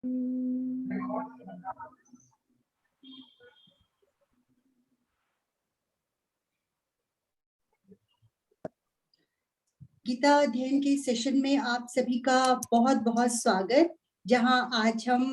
गीता अध्ययन के सेशन में आप सभी का बहुत बहुत स्वागत, जहां आज हम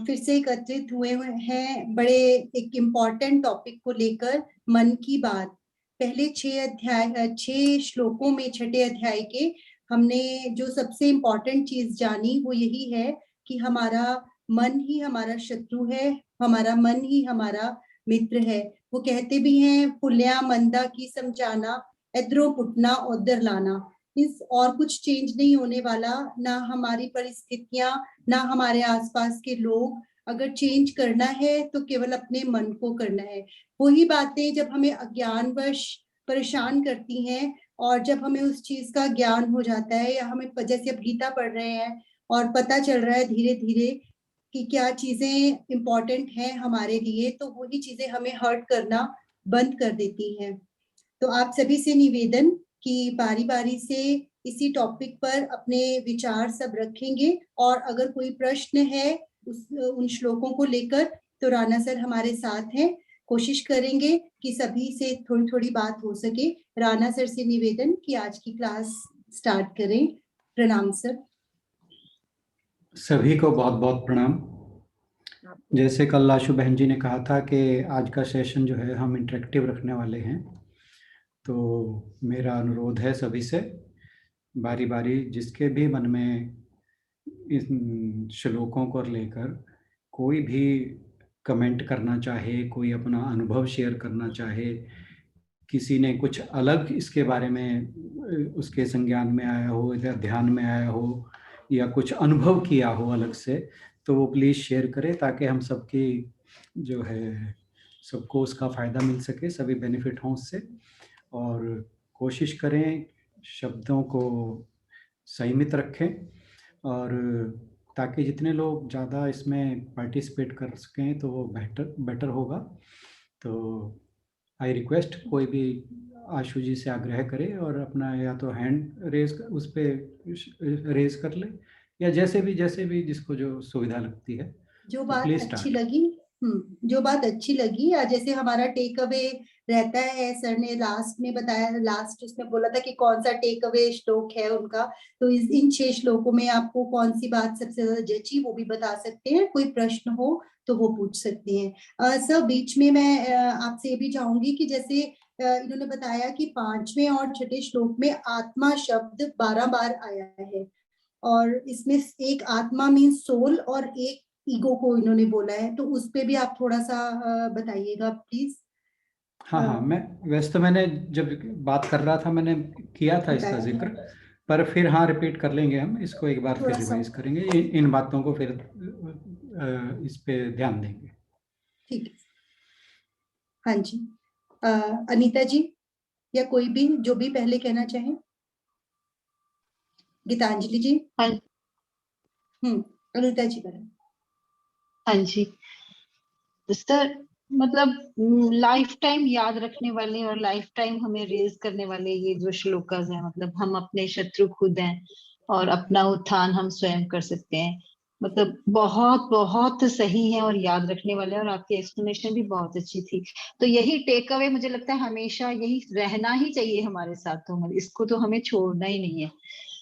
फिर से एकत्रित हुए हैं बड़े एक इम्पॉर्टेंट टॉपिक को लेकर, मन की बात। पहले 6 श्लोकों में 6ठे अध्याय के हमने जो सबसे इम्पॉर्टेंट चीज जानी वो यही है कि हमारा मन ही हमारा शत्रु है, हमारा मन ही हमारा मित्र है। वो कहते भी हैं, पुल्या मंदा की समझाना, इधरों पुटना उधर लाना। इस और कुछ चेंज नहीं होने वाला, ना हमारी परिस्थितियां, ना हमारे आसपास के लोग। अगर चेंज करना है तो केवल अपने मन को करना है। वही बातें जब हमें अज्ञानवश परेशान करती हैं और जब हमें उस चीज का ज्ञान हो जाता है, या हमें जैसे अब गीता पढ़ रहे हैं और पता चल रहा है धीरे धीरे कि क्या चीजें इम्पोर्टेंट हैं हमारे लिए, तो वही चीजें हमें हर्ट करना बंद कर देती हैं। तो आप सभी से निवेदन कि बारी बारी से इसी टॉपिक पर अपने विचार सब रखेंगे, और अगर कोई प्रश्न है उन श्लोकों को लेकर तो राणा सर हमारे साथ हैं। कोशिश करेंगे कि सभी से थोड़ी थोड़ी बात हो सके। राणा सर से निवेदन कि आज की क्लास स्टार्ट करें। प्रणाम सर। सभी को बहुत बहुत प्रणाम। जैसे कल लाशु बहन जी ने कहा था कि आज का सेशन जो है हम इंटरेक्टिव रखने वाले हैं, तो मेरा अनुरोध है सभी से बारी बारी जिसके भी मन में इन श्लोकों को लेकर कोई भी कमेंट करना चाहे, कोई अपना अनुभव शेयर करना चाहे, किसी ने कुछ अलग इसके बारे में उसके संज्ञान में आया हो या ध्यान में आया हो या कुछ अनुभव किया हो अलग से, तो वो प्लीज़ शेयर करें ताकि हम सबकी जो है सबको उसका फ़ायदा मिल सके, सभी बेनिफिट हों उससे। और कोशिश करें शब्दों को संयमित रखें, और ताकि जितने लोग ज़्यादा इसमें पार्टिसिपेट कर सकें तो वो बेटर होगा। तो आई रिक्वेस्ट कोई भी आशु जी से आग्रह करे और अपना या तो हैंड उस पर रेज कर ले, या जैसे भी जिसको जो सुविधा लगती है। जो तो बात प्लीज अच्छी लगी, जो बात अच्छी लगी, या जैसे हमारा टेक अवे रहता है, सर ने लास्ट में बताया, लास्ट उसमें बोला था कि कौन सा टेक अवे श्लोक है उनका, तो इन 6 श्लोकों में आपको कौन सी बात सबसे ज्यादा जची वो भी बता सकते हैं। कोई प्रश्न हो तो वो पूछ सकते हैं। सर बीच में मैं आपसे ये भी चाहूंगी कि जैसे इन्होंने बताया कि 5वें और 6ठे श्लोक में आत्मा शब्द 12 बार आया है, और इसमें एक आत्मा मीन्स सोल और एक ईगो को इन्होंने बोला है, तो उस पे भी आप थोड़ा सा बताइएगा प्लीज। हाँ, मैं वैसे तो मैंने जब बात कर रहा था मैंने किया था इसका जिक्र, पर फिर हाँ रिपीट कर लेंगे हम इसको, एक बार फिर रिवाइज करेंगे, इन बातों को फिर इस पे ध्यान देंगे। ठीक है। हाँ जी, अनीता जी या कोई भी जो भी पहले कहना चाहे। गीतांजलि जी। हाँ। अनीता जी करें। हाँ जी सर, मतलब लाइफ टाइम याद रखने वाले और लाइफ टाइम हमें रेज करने वाले ये जो श्लोकास हैं, मतलब हम अपने शत्रु खुद हैं और अपना उत्थान हम स्वयं कर सकते हैं। मतलब बहुत बहुत सही है और याद रखने वाले हैं, और आपकी एक्सप्लेनेशन भी बहुत अच्छी थी। तो यही टेक अवे मुझे लगता है हमेशा यही रहना ही चाहिए हमारे साथ, तो इसको तो हमें छोड़ना ही नहीं है।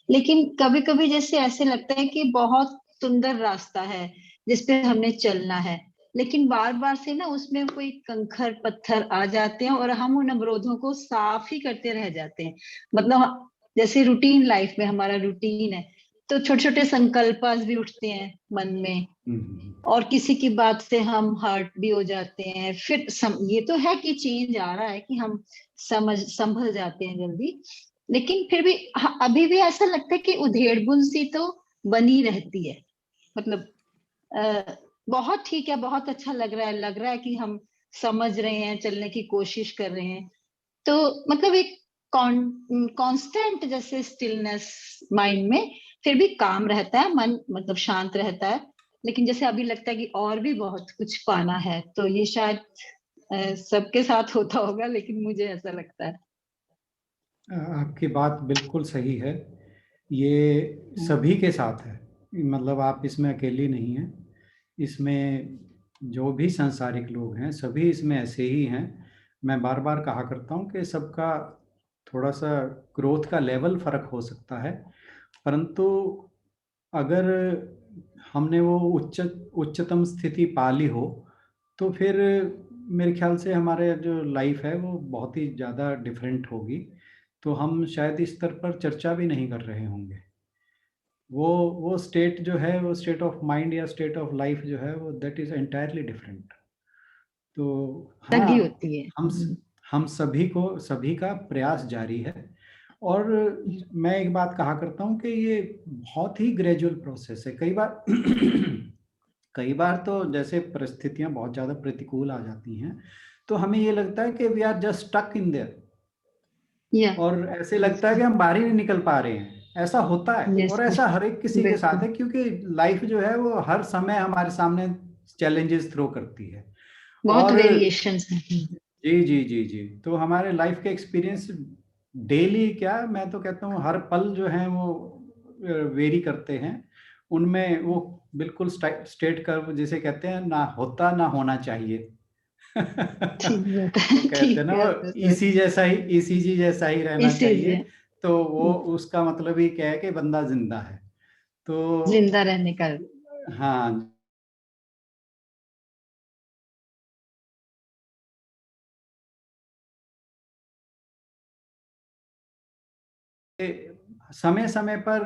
लेकिन कभी कभी जैसे ऐसे लगता है कि बहुत सुंदर रास्ता है जिसपे हमने चलना है, लेकिन बार बार से ना उसमें कोई कंकर पत्थर आ जाते हैं और हम उन अवरोधों को साफ ही करते रह जाते हैं। मतलब जैसे रूटीन लाइफ में हमारा रूटीन है, तो छोटे छोटे संकल्प भी उठते हैं मन में, और किसी की बात से हम हर्ट भी हो जाते हैं। फिर ये तो है कि चेंज आ रहा है कि हम संभल जाते हैं जल्दी, लेकिन फिर भी अभी भी ऐसा लगता है कि उधेड़बुन सी तो बनी रहती है। मतलब बहुत ठीक है, बहुत अच्छा लग रहा है कि हम समझ रहे हैं, चलने की कोशिश कर रहे हैं। तो मतलब एक कांस्टेंट जैसे स्टिलनेस माइंड में, फिर भी काम रहता है मन, मतलब शांत रहता है। लेकिन जैसे अभी लगता है कि और भी बहुत कुछ पाना है, तो ये शायद सबके साथ होता होगा, लेकिन मुझे ऐसा लगता है। आपकी बात बिल्कुल सही है, ये सभी के साथ है। मतलब आप इसमें अकेली नहीं हैं, इसमें जो भी सांसारिक लोग हैं सभी इसमें ऐसे ही हैं। मैं बार बार कहा करता हूँ कि सबका थोड़ा सा ग्रोथ का लेवल फर्क हो सकता है, परंतु अगर हमने वो उच्चतम स्थिति पा ली हो तो फिर मेरे ख्याल से हमारे जो लाइफ है वो बहुत ही ज़्यादा डिफरेंट होगी। तो हम शायद इस स्तर पर चर्चा भी नहीं कर रहे होंगे। वो स्टेट जो है, वो स्टेट ऑफ माइंड या स्टेट ऑफ लाइफ जो है, वो दैट इज एंटायरली डिफरेंट। तो अलग ही हाँ, होती है। हम सभी का प्रयास जारी है। और मैं एक बात कहा करता हूँ कि ये बहुत ही ग्रेजुअल प्रोसेस है। कई बार तो जैसे परिस्थितियां बहुत ज्यादा प्रतिकूल आ जाती हैं तो हमें ये लगता है कि we are just stuck in there, या और ऐसे लगता है कि हम बाहर ही नहीं निकल पा रहे हैं। ऐसा होता है यस, और ऐसा हर एक किसी के साथ बिल्कुल है, क्योंकि लाइफ जो है वो हर समय हमारे सामने चैलेंजेस थ्रो करती है। बहुत और वेरिएशंस हैं। जी जी जी जी, तो हमारे लाइफ के एक्सपीरियंस डेली क्या, मैं तो कहता हूँ हर पल जो है वो वेरी करते हैं। उनमें वो बिल्कुल स्टेट कर्व जिसे कहते हैं, ना होता ना होना चाहिए। ठीक बात वो है, कहते हैं ठीक ना, है वो सर। ईसीजी जैसा ही रहना चाहिए। इसीलिए तो वो उसका मतलब ही क्या है कि बंदा जिंदा है। तो जिंदा रहने का। हाँ, समय समय पर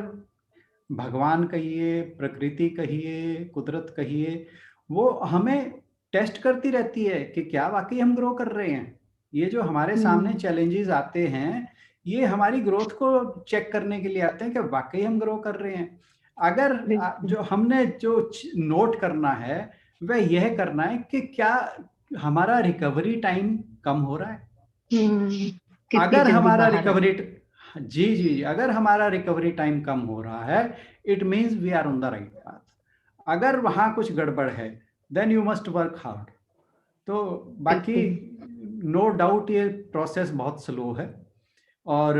भगवान कहिए, प्रकृति कहिए, कुदरत कहिए, वो हमें टेस्ट करती रहती है कि क्या वाकई हम ग्रो कर रहे हैं। ये जो हमारे सामने चैलेंजेस आते हैं, ये हमारी ग्रोथ को चेक करने के लिए आते हैं कि वाकई हम ग्रो कर रहे हैं। अगर बिल्कुल। जो हमने जो नोट करना है वह यह करना है कि क्या हमारा रिकवरी टाइम कम हो रहा है। कितनी अगर जल्दी हमारा बाहर रिकवरी जी जी जी, अगर हमारा रिकवरी टाइम कम हो रहा है, it means we are on the right path. अगर वहां कुछ गड़बड़ है, then you must work hard. तो बाकी बिल्कुल। नो डाउट ये प्रोसेस बहुत स्लो है। और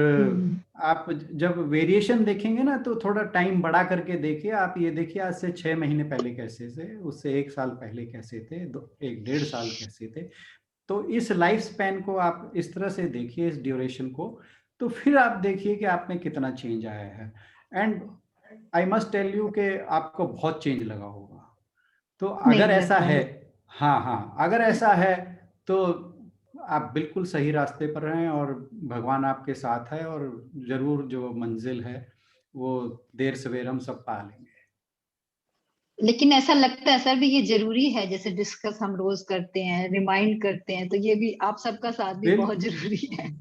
आप जब वेरिएशन देखेंगे ना तो थोड़ा टाइम बढ़ा करके देखिए। आप ये देखिए आज से 6 महीने पहले कैसे थे, उससे 1 साल पहले कैसे थे, 1 डेढ़ साल कैसे थे। तो इस लाइफ स्पैन को आप इस तरह से देखिए, इस ड्यूरेशन को, तो फिर आप देखिए कि आप में कितना चेंज आया है। And I must tell you कि आपको बहुत चेंज लगा होगा। तो अगर नहीं ऐसा लगा है, है। हाँ हाँ, अगर ऐसा है तो आप बिल्कुल सही रास्ते पर हैं और भगवान आपके साथ है, और जरूर जो मंजिल है वो देर सवेर हम सब पा लेंगे। लेकिन ऐसा लगता है सर भी ये जरूरी है, जैसे डिस्कस हम रोज करते हैं, रिमाइंड करते हैं, तो ये भी आप सबका साथ भी बिल बहुत जरूरी है।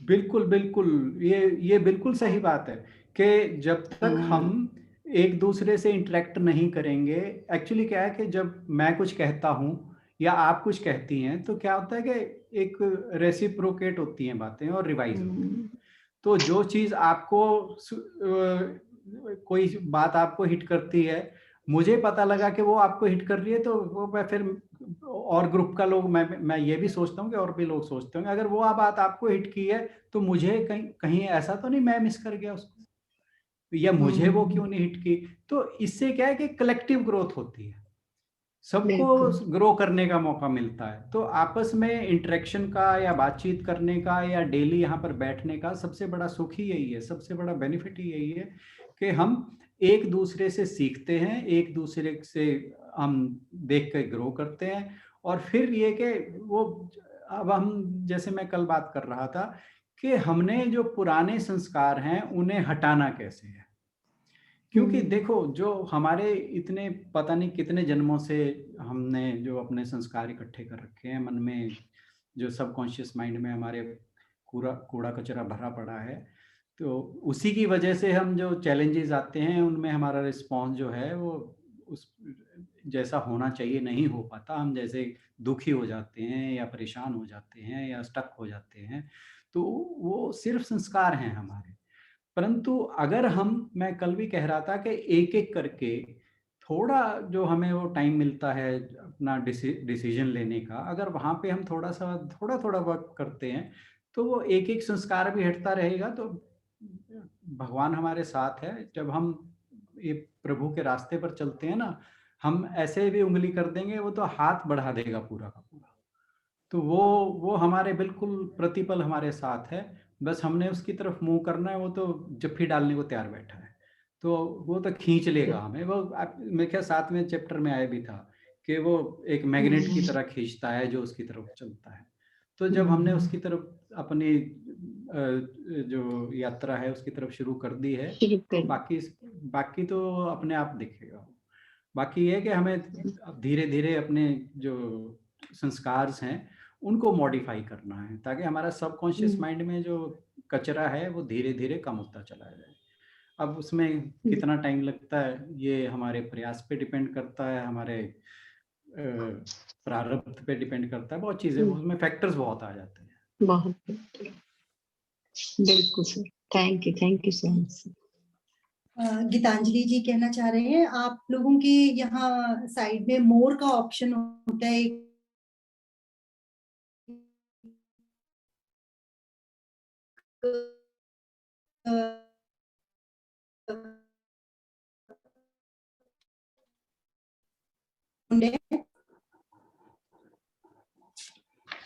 बिल्कुल बिल्कुल, ये बिल्कुल सही बात है कि जब तक हम एक दूसरे से इंटरेक्ट नहीं करेंगे, एक्चुअली क्या है कि जब मैं कुछ कहता हूँ या आप कुछ कहती हैं तो क्या होता है कि एक रेसिप्रोकेट होती हैं बातें और रिवाइज होती हैं। तो जो चीज़ आपको कोई बात आपको हिट करती है, मुझे पता लगा कि वो आपको हिट कर रही है, तो वो मैं फिर और ग्रुप का लोग, मैं ये भी सोचता हूँ कि और भी लोग सोचते होंगे, अगर वो बात आपको हिट की है तो मुझे कहीं कहीं ऐसा तो नहीं मैं मिस कर गया उसको, या मुझे वो क्यों नहीं हिट की। तो इससे क्या है कि कलेक्टिव ग्रोथ होती है, सबको बिल्कुल। ग्रो करने का मौका मिलता है। तो आपस में इंटरेक्शन का या बातचीत करने का या डेली यहाँ पर बैठने का सबसे बड़ा सुख ही यही है, सबसे बड़ा बेनिफिट ही यही है कि हम एक दूसरे से सीखते हैं, एक दूसरे से हम देख कर ग्रो करते हैं। और फिर ये कि वो, अब हम, जैसे मैं कल बात कर रहा था कि हमने जो पुराने संस्कार हैं उन्हें हटाना कैसे है। क्योंकि देखो, जो हमारे इतने पता नहीं कितने जन्मों से हमने जो अपने संस्कार इकट्ठे कर रखे हैं मन में, जो सबकॉन्शियस माइंड में हमारे कूड़ा कूड़ा कचरा भरा पड़ा है, तो उसी की वजह से हम जो चैलेंजेस आते हैं उनमें हमारा रिस्पॉन्स जो है वो उस जैसा होना चाहिए नहीं हो पाता। हम जैसे दुखी हो जाते हैं या परेशान हो जाते हैं या स्टक हो जाते हैं, तो वो सिर्फ संस्कार हैं हमारे। परंतु अगर हम, मैं कल भी कह रहा था कि एक एक करके थोड़ा जो हमें वो टाइम मिलता है अपना डिसीजन लेने का, अगर वहाँ पे हम थोड़ा थोड़ा वर्क करते हैं तो वो एक एक संस्कार भी हटता रहेगा। तो भगवान हमारे साथ है, जब हम ये प्रभु के रास्ते पर चलते हैं ना, हम ऐसे भी उंगली कर देंगे, वो तो हाथ बढ़ा देगा पूरा का पूरा। तो वो हमारे बिल्कुल प्रतिपल हमारे साथ है, बस हमने उसकी तरफ मुंह करना है, वो तो जप्फी डालने को तैयार बैठा है, तो वो तो खींच लेगा हमें। वो मेरे ख्याल 7वें चैप्टर में आया भी था कि वो एक मैग्नेट की तरह खींचता है जो उसकी तरफ चलता है। तो जब हमने उसकी तरफ अपनी जो यात्रा है उसकी तरफ शुरू कर दी है, तो बाकी तो अपने आप दिखेगा। बाकी ये है कि हमें धीरे धीरे अपने जो संस्कार हैं उनको मॉडिफाई करना है, ताकि हमारा सबकॉन्शियस माइंड में जो कचरा है वो धीरे धीरे कम होता चला जाए। अब उसमें कितना टाइम लगता है ये हमारे प्रयास पे डिपेंड करता है, हमारे प्रारब्ध पे डिपेंड करता है, बहुत चीजें, उसमें फैक्टर्स बहुत आ जाते हैं। बहुत बिल्कुल sir, thank you so much. Geetanjali ji कहना चाह रहे हैं, आप लोगों के यहाँ साइड में मोर का ऑप्शन होता है,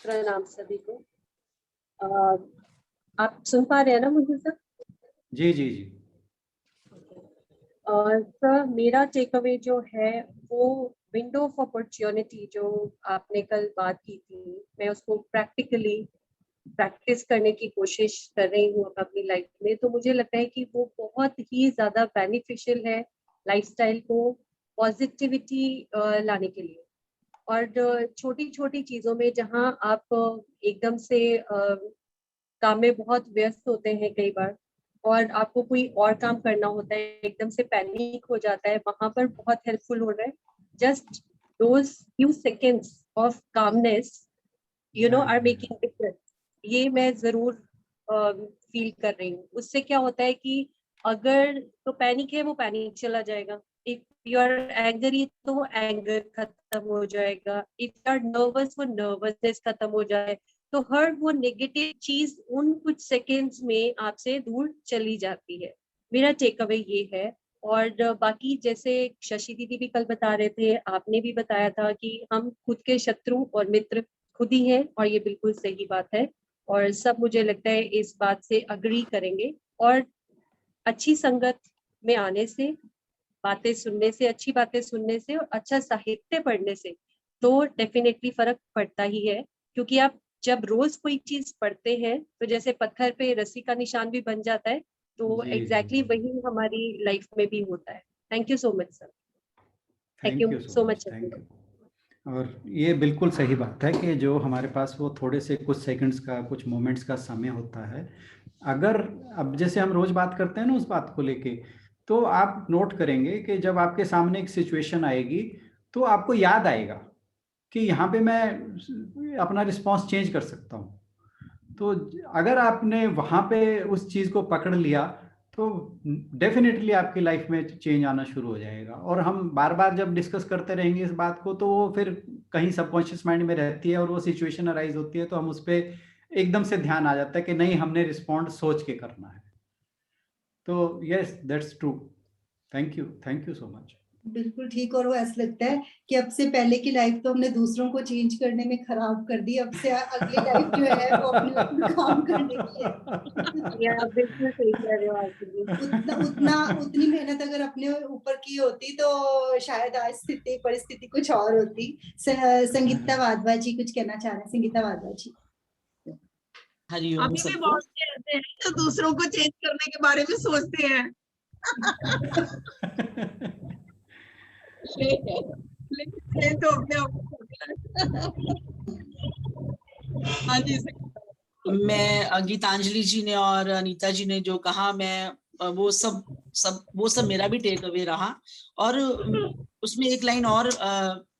प्रणाम सभी को। आप सुन पा रहे हैं ना मुझे सर? जी जी जी। सर मेरा टेक अवे जो है वो विंडो ऑफ अपॉर्चुनिटी जो आपने कल बात की थी, मैं उसको प्रैक्टिकली प्रैक्टिस करने की कोशिश कर रही हूँ अपनी लाइफ में। तो मुझे लगता है कि वो बहुत ही ज्यादा बेनिफिशियल है लाइफस्टाइल को पॉजिटिविटी लाने के लिए। और छोटी छोटी चीजों में जहाँ आप एकदम से काम में बहुत व्यस्त होते हैं कई बार, और आपको कोई और काम करना होता है, एकदम से पैनिक हो जाता है, वहां पर बहुत हेल्पफुल हो रहा है। Just those few seconds of calmness are making difference. ये मैं जरूर फील कर रही हूँ। उससे क्या होता है कि अगर तो पैनिक है वो पैनिक चला जाएगा, इफ यू आर एंगरी तो वो एंगर खत्म हो जाएगा, इफ यू आर नर्वस वो नर्वसनेस खत्म हो जाए। तो हर वो नेगेटिव चीज उन कुछ सेकेंड्स में आपसे दूर चली जाती है। मेरा टेक अवे ये है। और बाकी जैसे शशि दीदी भी कल बता रहे थे, आपने भी बताया था कि हम खुद के शत्रु और मित्र खुद ही हैं, और ये बिल्कुल सही बात है। और सब मुझे लगता है इस बात से अग्री करेंगे। और अच्छी संगत में आने से, बातें सुनने से, अच्छी बातें सुनने से और अच्छा साहित्य पढ़ने से तो डेफिनेटली फर्क पड़ता ही है। क्योंकि आप जब रोज कोई चीज पढ़ते हैं तो जैसे पत्थर पे रस्सी का निशान भी बन जाता है, तो एग्जैक्टली वही हमारी लाइफ में भी होता है। Thank you so much sir. Thank you so much. Thank you. और ये बिल्कुल सही बात है कि जो हमारे पास वो थोड़े से कुछ सेकंड्स का, कुछ मोमेंट्स का समय होता है, अगर अब जैसे हम रोज बात करते हैं ना उस बात को लेके, तो आप नोट करेंगे कि जब आपके सामने एक सिचुएशन आएगी तो आपको याद आएगा कि यहाँ पे मैं अपना रिस्पॉन्स चेंज कर सकता हूँ। तो अगर आपने वहाँ पे उस चीज़ को पकड़ लिया तो डेफिनेटली आपकी लाइफ में चेंज आना शुरू हो जाएगा। और हम बार बार जब डिस्कस करते रहेंगे इस बात को, तो वो फिर कहीं सबकॉन्शियस माइंड में रहती है और वो सिचुएशन अराइज होती है, तो हम उस पर एकदम से ध्यान आ जाता है कि नहीं, हमने रिस्पॉन्ड सोच के करना है। तो yes, that's true. Thank you so much. बिल्कुल ठीक। और वो ऐसा लगता है कि अब से पहले की लाइफ तो हमने दूसरों को चेंज करने में खराब कर दी, अब से अगली लाइफ जो है वो अपने काम करने की है। बिल्कुल सही कह रहे हो आप। उतनी मेहनत अगर अपने ऊपर की होती तो शायद आज परिस्थिति कुछ और होती। संगीता वाधवा जी कुछ कहना चाह रहे हैं। संगीता वाधवा जी। अभी भी बहुत से ऐसे हैं जो दूसरों को चेंज करने के बारे में सोचते हैं। लेकिन तो अपने आप। हाँ जी। मैं गीतांजलि जी ने और अनीता जी ने जो कहा, मैं वो सब मेरा भी टेक अवे रहा। और उसमें एक लाइन और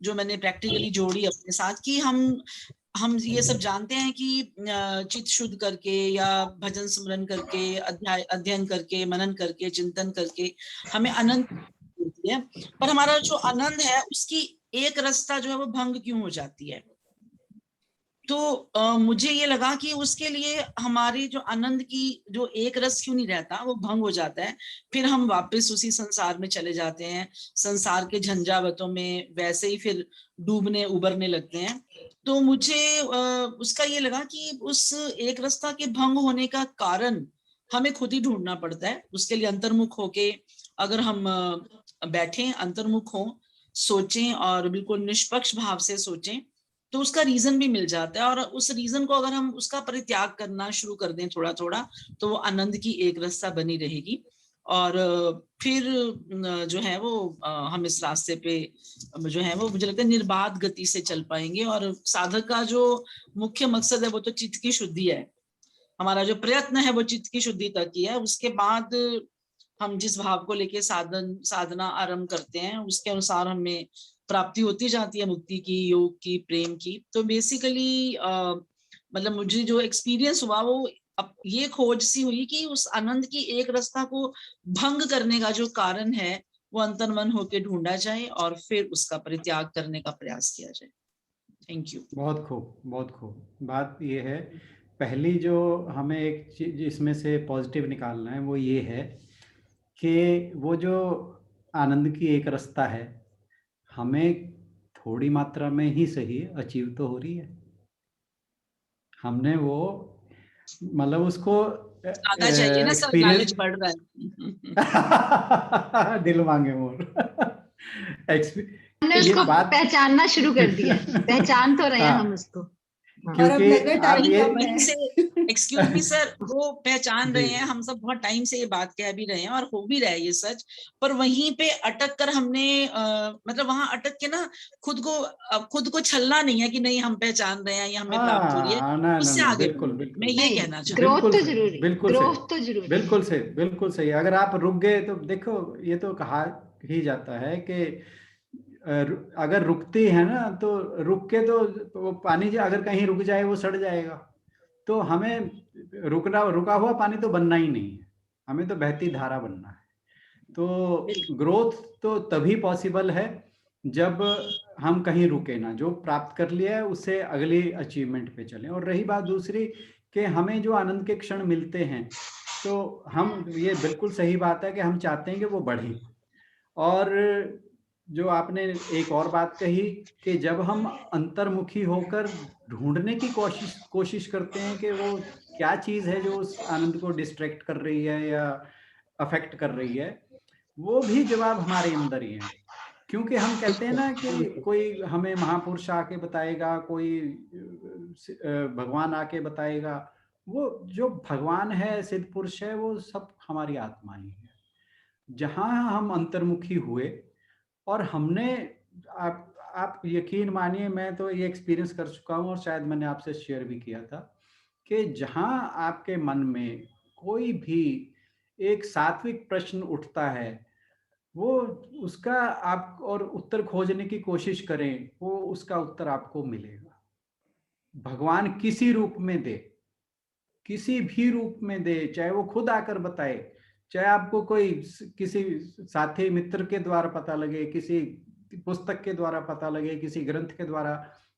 जो मैंने प्रैक्टिकली जोड़ी अपने साथ, कि हम ये सब जानते हैं कि चित्त शुद्ध करके या भजन स्मरण करके, अध्ययन करके, मनन करके, चिंतन करके हमें आनंद मिलती है। पर हमारा जो आनंद है उसकी एक रसता जो है वो भंग क्यों हो जाती है? तो मुझे ये लगा कि उसके लिए हमारी जो आनंद की जो एक रस क्यों नहीं रहता, वो भंग हो जाता है, फिर हम वापस उसी संसार में चले जाते हैं, संसार के झंझावतों में वैसे ही फिर डूबने उबरने लगते हैं। तो मुझे उसका ये लगा कि उस एक रसता के भंग होने का कारण हमें खुद ही ढूंढना पड़ता है। उसके लिए अंतर्मुख होके अगर हम बैठें, अंतर्मुख हों, सोचें और बिल्कुल निष्पक्ष भाव से सोचें, तो उसका रीजन भी मिल जाता है। और उस रीजन को अगर हम उसका परित्याग करना शुरू कर दें थोड़ा थोड़ा, तो वो आनंद की एक रस्ता बनी रहेगी। और फिर जो है वो हम इस रास्ते पे जो है वो मुझे लगता है निर्बाध गति से चल पाएंगे। और साधक का जो मुख्य मकसद है वो तो चित्त की शुद्धि है। हमारा जो प्रयत्न है वो चित्त की शुद्धि तक ही है। उसके बाद हम जिस भाव को लेके साधना आरंभ करते हैं, उसके अनुसार हमें प्राप्ति होती जाती है, मुक्ति की, योग की, प्रेम की। तो बेसिकली मतलब मुझे जो एक्सपीरियंस हुआ वो अब ये खोज सी हुई कि उस आनंद की एक रस्ता को भंग करने का जो कारण है वो अंतर्मन होके ढूंढा जाए और फिर उसका परित्याग करने का प्रयास किया जाए। Thank you. बहुत खूब, बहुत खूब। बात ये है, पहली जो हमें एक चीज इसमें से पॉजिटिव निकालना है वो ये है कि वो जो आनंद की एक रास्ता है, हमें थोड़ी मात्रा में ही सही अचीव तो हो रही है। हमने वो मतलब उसको ज्यादा चाहिए ना सर, लालच बढ़ रहा है। दिल मांगे मोर। हमने उसको पहचानना शुरू कर दिया, पहचान तो रहे हैं हम उसको। क्योंकि अब ये वहीं से एक्सक्यूज मी सर, वो पहचान रहे हैं, हम सब बहुत टाइम से ये बात कह भी रहे हैं और हो भी रहा है ये सच, पर वहीं पे अटक कर हमने मतलब वहां अटक के ना खुद को छलना नहीं है कि नहीं हम पहचान रहे हैं या हमें प्राप्त हो रही है, उससे आगे मैं ये कहना चाहती हूँ। ग्रोथ तो जरूरी, ग्रोथ तो जरूरी, बिल्कुल सही, बिल्कुल सही। अगर आप रुक गए तो देखो, ये तो कहा ही जाता है कि अगर रुकती है ना तो रुक के तो वो पानी अगर कहीं रुक जाए वो सड़ जाएगा। तो हमें रुका हुआ पानी तो बनना ही नहीं है, हमें तो बहती धारा बनना है। तो ग्रोथ तो तभी पॉसिबल है जब हम कहीं रुके ना, जो प्राप्त कर लिया है उससे अगली अचीवमेंट पे चलें। और रही बात दूसरी कि हमें जो आनंद के क्षण मिलते हैं, तो हम, ये बिल्कुल सही बात है कि हम चाहते हैं कि वो बढ़े। और जो आपने एक और बात कही कि जब हम अंतर्मुखी होकर ढूंढने की कोशिश करते हैं कि वो क्या चीज है जो उस आनंद को डिस्ट्रैक्ट कर रही है या अफेक्ट कर रही है, वो भी जवाब हमारे अंदर ही है। क्योंकि हम कहते हैं ना कि कोई हमें महापुरुष आके बताएगा, कोई भगवान आके बताएगा। वो जो भगवान है, सिद्ध पुरुष है, वो सब हमारी आत्मा ही है। जहां हम अंतर्मुखी हुए और हमने, आप यकीन मानिए, मैं तो ये एक्सपीरियंस कर चुका हूँ और शायद मैंने आपसे शेयर भी किया था कि जहां आपके मन में कोई भी एक सात्विक प्रश्न उठता है, वो उसका आप और उत्तर खोजने की कोशिश करें, वो उसका उत्तर आपको मिलेगा। भगवान किसी रूप में दे, किसी भी रूप में दे, चाहे वो खुद आकर बताए, चाहे आपको कोई किसी साथी मित्र के द्वारा पता लगे, किसी पुस्तक के द्वारा पता लगे, किसी ग्रंथ के द्वारा,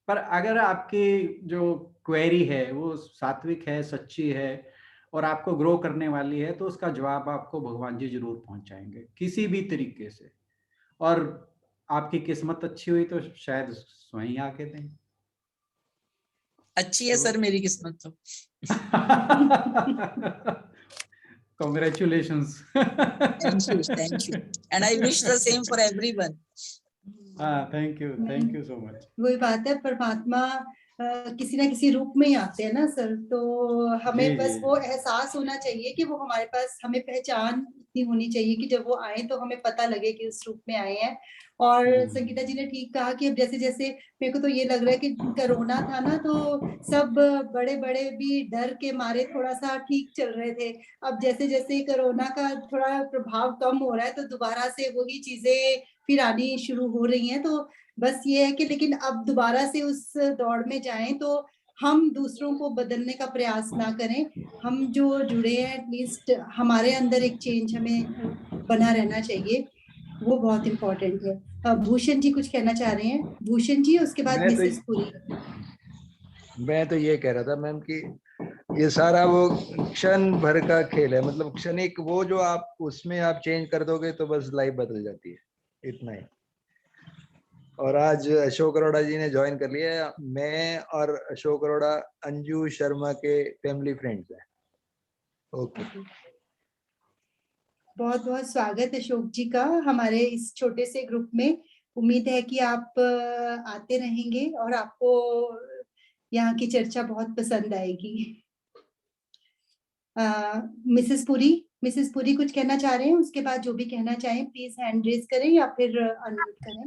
पर अगर आपकी जो क्वेरी है वो सात्विक है, सच्ची है और आपको ग्रो करने वाली है, तो उसका जवाब आपको भगवान जी जरूर पहुंचाएंगे किसी भी तरीके से। और आपकी किस्मत अच्छी हुई तो शायद स्वयं आके दें। अच्छी है सर मेरी किस्मत तो। Congratulations. Thank you, and I wish the same for everyone. Thank you so much. वही बात है, परमात्मा किसी ना किसी रूप में ही आते हैं ना सर, तो हमें बस वो एहसास होना चाहिए कि वो हमारे पास, हमें पहचान इतनी होनी चाहिए कि जब वो आए तो हमें पता लगे कि उस रूप में आए हैं। और संगीता जी ने ठीक कहा कि अब जैसे जैसे मेरे को तो ये लग रहा है कि कोरोना था ना, तो सब बड़े बड़े भी डर के मारे थोड़ा सा ठीक चल रहे थे। अब जैसे जैसे कोरोना का थोड़ा प्रभाव कम हो रहा है, तो दोबारा से वही चीजें फिर आनी शुरू हो रही हैं। तो बस ये है कि लेकिन अब दोबारा से उस दौड़ में जाएं तो हम दूसरों को बदलने का प्रयास ना करें। हम जो जुड़े हैं, एटलीस्ट हमारे अंदर एक चेंज हमें बना रहना चाहिए, वो बहुत इम्पोर्टेंट है। भूषण जी कुछ कहना चाह रहे हैं? भूषण जी, उसके बाद मिसेस पुरी। मैं तो ये कह रहा था मैम कि ये सारा वो क्षण भर का खेल है, मतलब क्षणिक, वो जो आप उसमें आप चेंज कर दोगे तो बस लाइफ बदल जाती है, इतना ही। और आज अशोक अरोड़ा जी ने ज्वाइन कर लिया। मैं और अशोक अरोड़ा अंजू शर्मा के फैमिली फ्रेंड्स हैं। ओके, बहुत बहुत स्वागत अशोक जी का हमारे इस छोटे से ग्रुप में। उम्मीद है कि आप आते रहेंगे और आपको यहाँ की चर्चा बहुत पसंद आएगी। मिसेस पुरी कुछ कहना चाह रहे हैं, उसके बाद जो भी कहना चाहें प्लीज हैंड रेज करें या फिर अनम्यूट करें।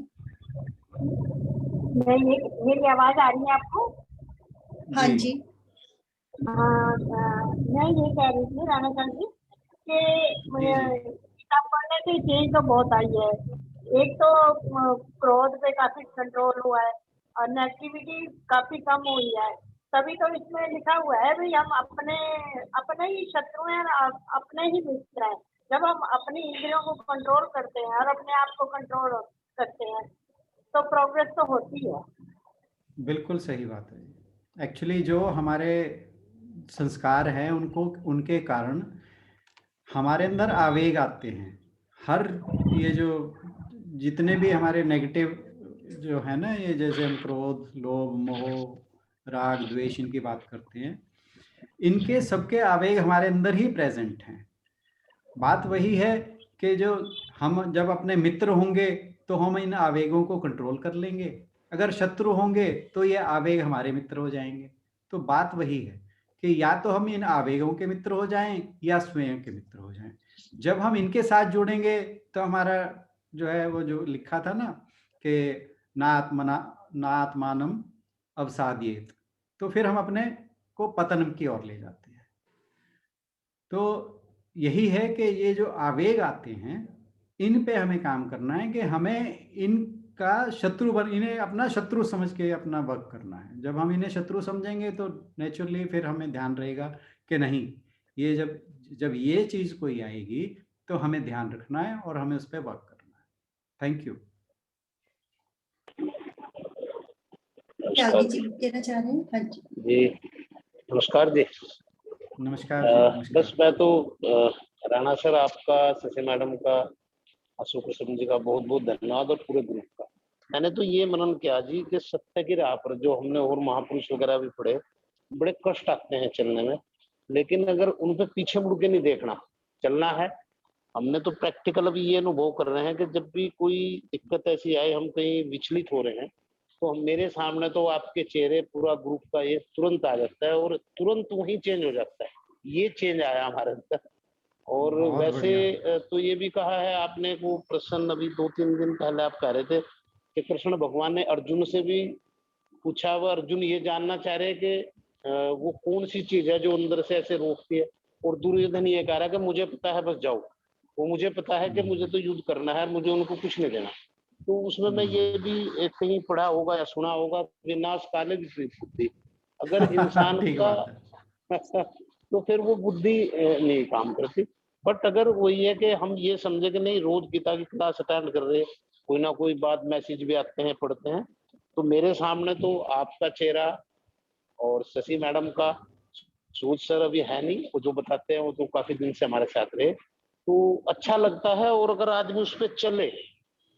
मेरी आवाज आ रही है आपको? हाँ जी। मैं ये कह रही थी राणा चंद जी कि किताब पढ़ने से चेंज तो बहुत आई है। एक तो क्रोध पे काफी कंट्रोल हुआ है और नेगेटिविटी काफी कम हुई है। तभी तो इसमें लिखा हुआ है भाई हम अपने ही शत्रु हैं, अपने ही मित्र हैं। जब हम अपनी इंद्रियों को कंट्रोल करते हैं और अपने आप को कंट्रोल करते हैं तो प्रोग्रेस तो होती है। बिल्कुल सही बात है। एक्चुअली जो हमारे संस्कार हैं उनको, उनके कारण हमारे अंदर आवेग आते हैं। हर ये जो जितने भी हमारे नेगेटिव जो है ना, ये जैसे हम क्रोध, लोभ, मोह, राग, द्वेष इनकी बात करते हैं, इनके सबके आवेग हमारे अंदर ही प्रेजेंट हैं। बात वही है कि जो हम जब अपने मित्र होंगे तो हम इन आवेगों को कंट्रोल कर लेंगे, अगर शत्रु होंगे तो ये आवेग हमारे मित्र हो जाएंगे। तो बात वही है कि या तो हम इन आवेगों के मित्र हो जाएं या स्वयं के मित्र हो जाएं। जब हम इनके साथ जुड़ेंगे तो हमारा जो है वो जो लिखा था ना कि ना आत्मानम अवसादयेत, तो फिर हम अपने को पतन की ओर ले जाते हैं। तो यही है कि ये जो आवेग आते हैं इन पे हमें काम करना है कि हमें इनका इन्हें अपना शत्रु समझ के अपना वर्क करना है। जब हम इन्हें शत्रु समझेंगे तो नेचुरली फिर हमें ध्यान रहेगा कि नहीं, ये जब ये चीज कोई आएगी तो हमें ध्यान रखना है और हमें उस पर वर्क करना है। Thank you. त्यागी जी कहना चाह रहे हैं? हाँ जी जी, नमस्कार जी। नमस्कार जी। नमस्कार। बस मैं तो राणा सर आपका, शशि मैडम का, अशोक कृष्ण जी का बहुत बहुत धन्यवाद और पूरे ग्रुप का। मैंने तो ये मनन किया जी कि सत्य की राह पर जो हमने और महापुरुष वगैरह भी पढ़े, बड़े कष्ट आते हैं चलने में, लेकिन अगर उन पे पीछे मुड़ के नहीं देखना, चलना है। हमने तो प्रैक्टिकल अभी ये अनुभव कर रहे हैं कि जब भी कोई दिक्कत ऐसी आए, हम कहीं विचलित हो रहे हैं, तो मेरे सामने तो आपके चेहरे, पूरा ग्रुप का ये तुरंत आ जाता है और तुरंत वही चेंज हो जाता है। ये चेंज आया हमारे अंदर। और वैसे तो ये भी कहा है आपने को प्रश्न, अभी 2-3 दिन पहले आप कह रहे थे कि कृष्ण भगवान ने अर्जुन से भी पूछा, वह अर्जुन ये जानना चाह रहे कि वो कौन सी चीज है जो अंदर से ऐसे रोकती है, और दुर्योधन ये कह रहा है कि मुझे पता है, बस जाओ। वो मुझे पता है कि मुझे तो युद्ध करना है, मुझे उनको कुछ नहीं देना। तो उसमें मैं ये भी कहीं पढ़ा होगा या सुना होगा, विनाश काले विपरीत बुद्धि। अगर इंसान का तो फिर वो बुद्धि नहीं काम करती। बट अगर वही है कि हम ये समझे कि नहीं, रोज गीता की क्लास अटेंड कर रहे, कोई ना कोई बात मैसेज भी आते हैं, पढ़ते हैं, तो मेरे सामने तो आपका चेहरा और शशि मैडम का, सूद सर अभी है नहीं, वो जो बताते हैं वो तो काफी दिन से हमारे साथ रहे, तो अच्छा लगता है। और अगर आदमी उस पर चले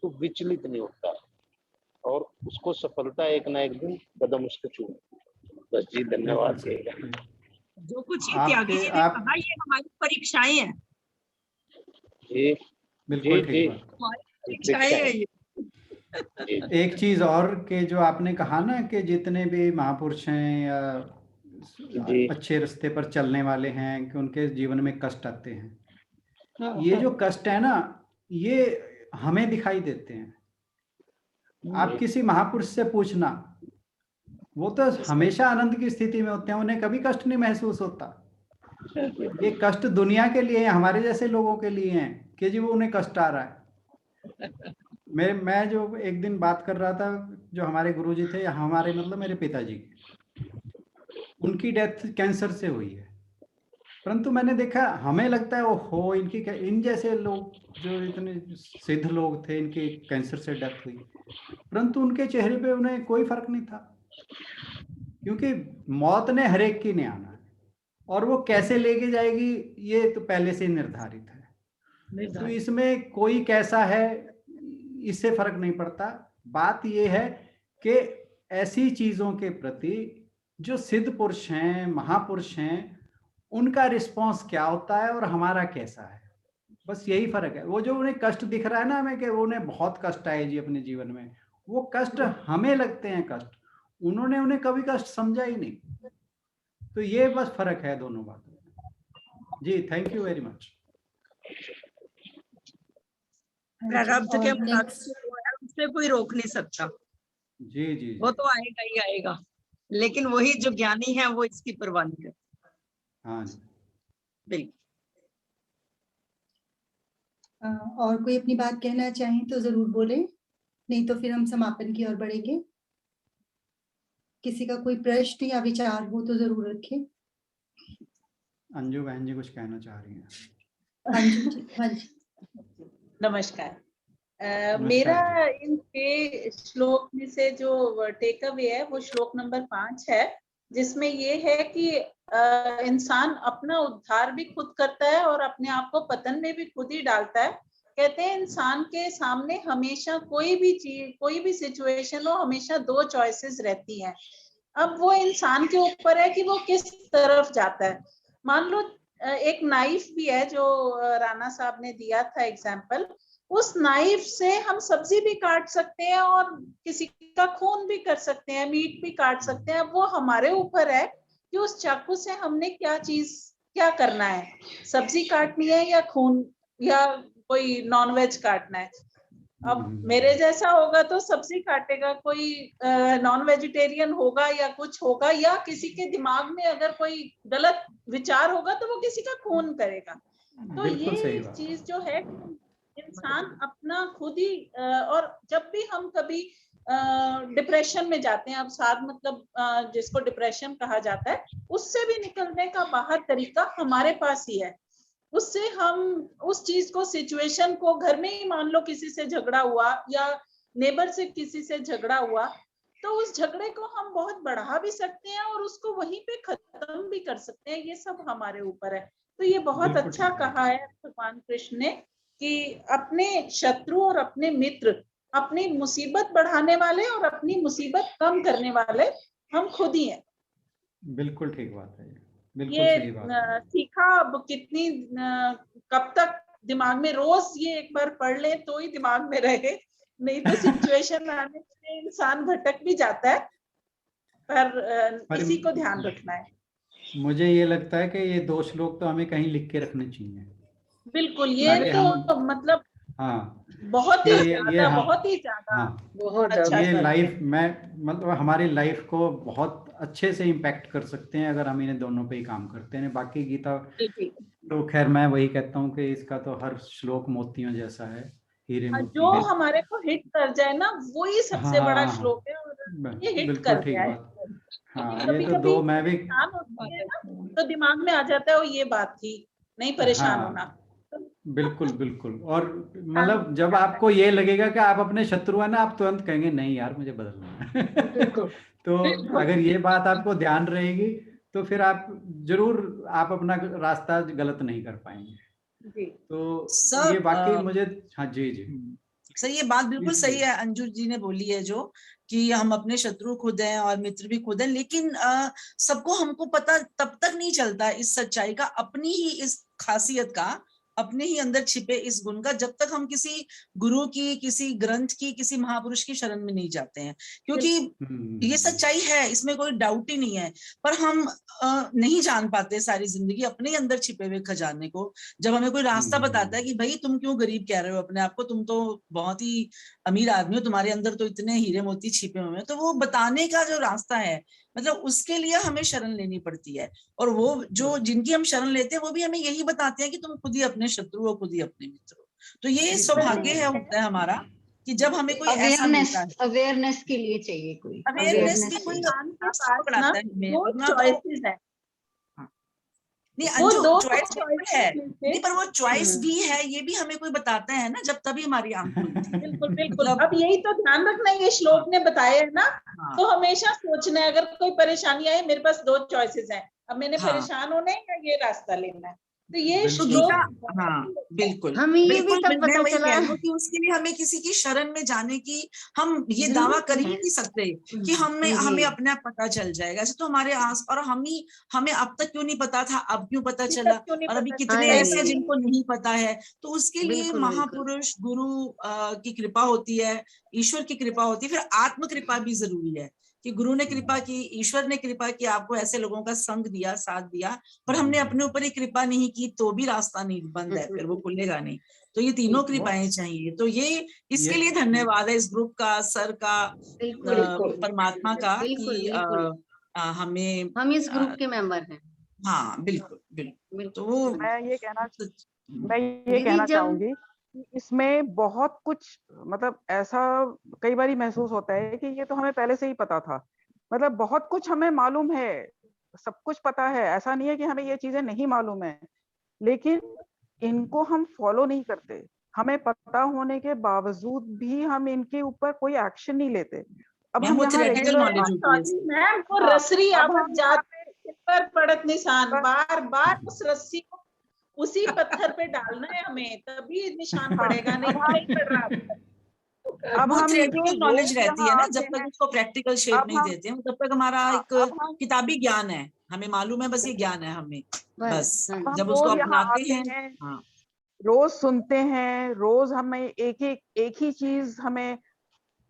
तो विचलित नहीं होता और उसको सफलता एक ना एक दिन कदम उसके चूमती। बस जी, धन्यवाद। जो कुछ त्यागी जी ने कहा, ये हमारी परीक्षाएं हैं जी। बिल्कुल ठीक बात। परीक्षाएं हैं ये। एक चीज और के जो आपने कहा ना कि जितने भी महापुरुष हैं या अच्छे रास्ते पर चलने वाले हैं कि उनके जीवन में कष्ट आते हैं। ये जो कष्ट है ना, ये हमें दिखाई देते हैं। आप किसी महापुरुष से पूछना, वो तो हमेशा आनंद की स्थिति में होते हैं, उन्हें कभी कष्ट नहीं महसूस होता। ये कष्ट दुनिया के लिए है, हमारे जैसे लोगों के लिए हैं कि जी वो उन्हें कष्ट आ रहा है। मैं जो एक दिन बात कर रहा था, जो हमारे गुरुजी थे, हमारे मतलब मेरे पिताजी की, उनकी डेथ कैंसर से हुई है। परंतु मैंने देखा, हमें लगता है ओहो इन जैसे लोग जो इतने सिद्ध लोग थे, इनकी कैंसर से डेथ हुई, परंतु उनके चेहरे पे उन्हें कोई फर्क नहीं था। क्योंकि मौत ने हर एक की ने आना है, और वो कैसे लेके जाएगी ये तो पहले से निर्धारित है। तो इसमें कोई कैसा है इससे फर्क नहीं पड़ता। बात ये है कि ऐसी चीजों के प्रति जो सिद्ध पुरुष हैं, महापुरुष हैं, उनका रिस्पॉन्स क्या होता है और हमारा कैसा है, बस यही फर्क है। वो जो उन्हें कष्ट दिख रहा है ना हमें कि उन्हें बहुत कष्ट आए जी अपने जीवन में, वो कष्ट हमें लगते हैं कष्ट, उन्होंने उन्हें कभी कष्ट समझा ही नहीं। तो ये बस फर्क है दोनों बातों में। जी थैंक यू वेरी मच। प्रारब्ध के मुताबिक उससे कोई रोक नहीं सकता। जी जी, जी। वो तो आएगा ही आएगा, लेकिन वही जो ज्ञानी है वो इसकी परवाह नहीं करता। हाँ जी बिल्कुल। और कोई अपनी बात कहना चाहें तो जरूर बोले, नहीं तो फिर हम समापन की ओर बढ़ेंगे। किसी का कोई प्रश्न या विचार हो तो जरूर रखें। अंजू बहन जी कुछ कहना चाह रही हैं। अंजू जी, हाँ जी। नमस्कार। मेरा इन 6 श्लोक में से जो टेक अवे है वो श्लोक नंबर 5 है, जिसमें ये है कि इंसान अपना उद्धार भी खुद करता है और अपने आप को पतन में भी खुद ही डालता है। कहते हैं इंसान के सामने हमेशा कोई भी चीज, कोई भी सिचुएशन हो, हमेशा 2 चॉइसेस रहती हैं। अब वो इंसान के ऊपर है कि वो किस तरफ जाता है। मान लो एक नाइफ भी है जो राणा साहब ने दिया था एग्जाम्पल, उस नाइफ से हम सब्जी भी काट सकते हैं और किसी का खून भी कर सकते हैं, मीट भी काट सकते हैं। वो हमारे ऊपर है कि उस चाकू से हमने क्या करना है, सब्जी काटनी है या खून या कोई नॉनवेज काटना है। अब मेरे जैसा होगा तो सब्जी काटेगा, कोई नॉन वेजिटेरियन होगा या कुछ होगा, या किसी के दिमाग में अगर कोई गलत विचार होगा तो वो किसी का खून करेगा। तो ये चीज जो है इंसान अपना खुद ही, और जब भी हम कभी डिप्रेशन में जाते हैं, अब साथ मतलब जिसको डिप्रेशन कहा जाता है, उससे भी निकलने का बाहर तरीका हमारे पास ही है। उससे हम उस चीज को, सिचुएशन को, घर में ही मान लो किसी से झगड़ा हुआ या नेबर से किसी से झगड़ा हुआ, तो उस झगड़े को हम बहुत बढ़ा भी सकते हैं और उसको वहीं पे खत्म भी कर सकते हैं। ये सब हमारे ऊपर है। तो ये बहुत अच्छा कहा है भगवान कृष्ण ने कि अपने शत्रु और अपने मित्र, अपनी मुसीबत बढ़ाने वाले और अपनी मुसीबत कम करने वाले हम खुद ही हैं। बिल्कुल ठीक बात है, बिल्कुल ये सही बात है। सीखा अब कितनी कब तक दिमाग में, रोज ये एक बार पढ़ ले तो ही दिमाग में रहे, नहीं तो सिचुएशन आने से इंसान भटक भी जाता है। पर इसी को ध्यान रखना है। मुझे ये लगता है कि ये 2 श्लोक तो हमें कहीं लिख के रखने चाहिए। बिल्कुल, ये तो मतलब हाँ बहुत ही ज्यादा, बहुत ही ज्यादा, हाँ, बहुत अच्छा ये लाइफ में मतलब हमारी लाइफ को बहुत अच्छे से इम्पैक्ट कर सकते हैं अगर हम इन्हें दोनों पे ही काम करते हैं। बाकी गीता तो खैर मैं वही कहता हूँ कि इसका तो हर श्लोक मोतियों जैसा है, हीरे मोती जो है। हमारे को हिट कर जाए ना, वही सबसे बड़ा श्लोक है और ये हिट कर गया है। हाँ, ये तो 2 मैं भी तो दिमाग में आ जाता है वो ये बात थी, नहीं परेशान होना। बिल्कुल बिल्कुल। और मतलब जब आपको ये लगेगा कि आप अपने शत्रु है ना, आप तुरंत कहेंगे नहीं यार मुझे बदलना है। तो अगर ये बात आपको ध्यान रहेगी तो फिर आप जरूर आप अपना रास्ता गलत नहीं कर पाएंगे। तो ये बाकी मुझे हाँ जी जी सर, ये बात बिल्कुल सही है अंजू जी ने बोली है जो कि हम अपने शत्रु खुद हैं और मित्र भी खुद हैं, लेकिन सबको हमको पता तब तक नहीं चलता इस सच्चाई का, अपनी ही इस खासियत का, अपने ही अंदर छिपे इस गुण का, जब तक हम किसी गुरु की, किसी ग्रंथ की, किसी महापुरुष की शरण में नहीं जाते हैं। क्योंकि ये सच्चाई है, इसमें कोई डाउट ही नहीं है, पर हम नहीं जान पाते सारी जिंदगी अपने ही अंदर छिपे हुए खजाने को। जब हमें कोई रास्ता बताता है कि भाई तुम क्यों गरीब कह रहे हो अपने आप को, तुम तो बहुत ही अमीर आदमी हो, तुम्हारे अंदर तो इतने हीरे मोती छिपे हुए हैं, तो वो बताने का जो रास्ता है, मतलब उसके लिए हमें शरण लेनी पड़ती है। और वो जो जिनकी हम शरण लेते हैं वो भी हमें यही बताते हैं कि तुम खुद ही अपने शत्रु हो, खुद ही अपने मित्र हो। तो ये सौभाग्य है होता है हमारा कि जब हमें कोई ऐसा मिलता है, अवेयरनेस के लिए चाहिए कोई अवेयरनेस की कोई पकड़ाता है हमें। नहीं अंजू, चॉइस है नहीं, पर वो चॉइस भी है, ये भी हमें कोई बताता है ना, जब तभी हमारी आंख खुलती है। बिल्कुल बिल्कुल। अब यही तो ध्यान रखना, ये श्लोक ने बताया है ना हाँ। तो हमेशा सोचना है, अगर कोई परेशानी आए मेरे पास 2 चॉइसेस हैं, अब मैंने हाँ। परेशान होना है या ये रास्ता लेना है। तो ये तो श्लोक गीता, बहुत हाँ ही अच्छा है। बिल्कुल हमें ये भी बिल्कुल, तब मैं पता वही चला कह रही हूँ कि उसके लिए हमें किसी की शरण में जाने की, हम ये दावा जरूरत कर ही नहीं। नहीं सकते कि हमें जी। अपने आप पता चल जाएगा। ऐसे तो हमारे आस, और हमें अब तक क्यों नहीं पता था, अब क्यों पता अभी चला, तक क्यों नहीं और अभी पता कितने हाँ ऐसे हैं जी। जिनको नहीं पता है। तो उसके लिए बिल्कुल, महापुरुष गुरु की कृपा होती है, ईश्वर की कृपा होती है, फिर आत्म कृपा भी जरूरी है कि गुरु ने कृपा की, ईश्वर ने कृपा की, आपको ऐसे लोगों का संग दिया, साथ दिया, पर हमने अपने ऊपर ही कृपा नहीं की तो भी रास्ता नहीं बंद है, फिर वो खुलेगा नहीं। तो ये तीनों कृपाएं चाहिए। तो ये इसके लिए धन्यवाद है इस ग्रुप का, सर का, बिल्कुल परमात्मा का, बिल्कुल कि बिल्कुल हमें, हम इस ग्रुप के मेंबर हैं। हाँ बिल्कुल बिल्कुल। बिल्कुल। तो वो मैं ये कहना दीदी जब चाहूंगी कि इसमें बहुत कुछ, मतलब ऐसा कई बार महसूस होता है कि ये तो हमें पहले से ही पता था, मतलब बहुत कुछ हमें मालूम है, सब कुछ पता है, ऐसा नहीं है कि हमें ये चीजें नहीं मालूम है, लेकिन इनको हम फॉलो नहीं करते। हमें पता होने के बावजूद भी हम इनके ऊपर कोई एक्शन नहीं लेते। अब हम वो यहाँ theoretical रेगुलर, knowledge होती है। मैम वो हाँ, रसरी अब आवत हम जात यहाँ पे पर पड़त निशान, बस- बार बार उस रस्सी को उसी पत्थर पे डालना है हमें, तभी निशान हाँ, पड़ेगा, नहीं तो नहीं पड़ रहा। अब वो हम जो थियोरेटिकल नॉलेज रोज रहती है यहाँ ना, आते जब तक हैं, उसको प्रैक्टिकल शेप अब नहीं हम देते हैं, तब तक हमारा एक अब हम किताबी ज्ञान है, हमें मालूम है, बस ये ज्ञान है हमें, बस हाँ हम जब उसको रोज यहाँ अपनाते आते हैं। हैं, हाँ रोज सुनते हैं, रोज हमें एक ही चीज हमें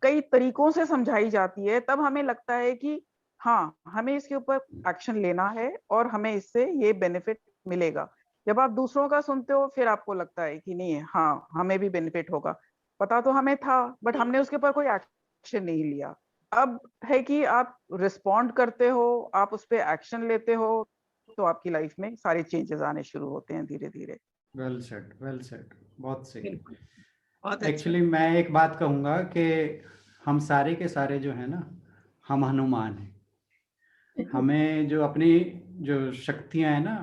कई तरीकों से समझाई जाती है, तब हमें लगता है कि हाँ, हमें इसके ऊपर एक्शन लेना है और हमें इससे ये बेनिफिट मिलेगा। जब आप दूसरों का सुनते हो, फिर आपको लगता है कि नहीं, हाँ, हमें भी बेनिफिट होगा। पता तो हमें था, बट हमने उसके ऊपर कोई एक्शन नहीं लिया। अब है कि आप रिस्पॉन्ड करते हो, आप उस पर एक्शन लेते हो, तो आपकी लाइफ में सारे चेंजेस आने शुरू होते हैं धीरे धीरे। वेल सेड, बहुत सही। बहुत अच्छा। एक्चुअली मैं एक बात कहूँगा कि हम सारे के सारे जो है ना, हम हनुमान हैं। हमें जो अपनी जो शक्तियां हैं ना,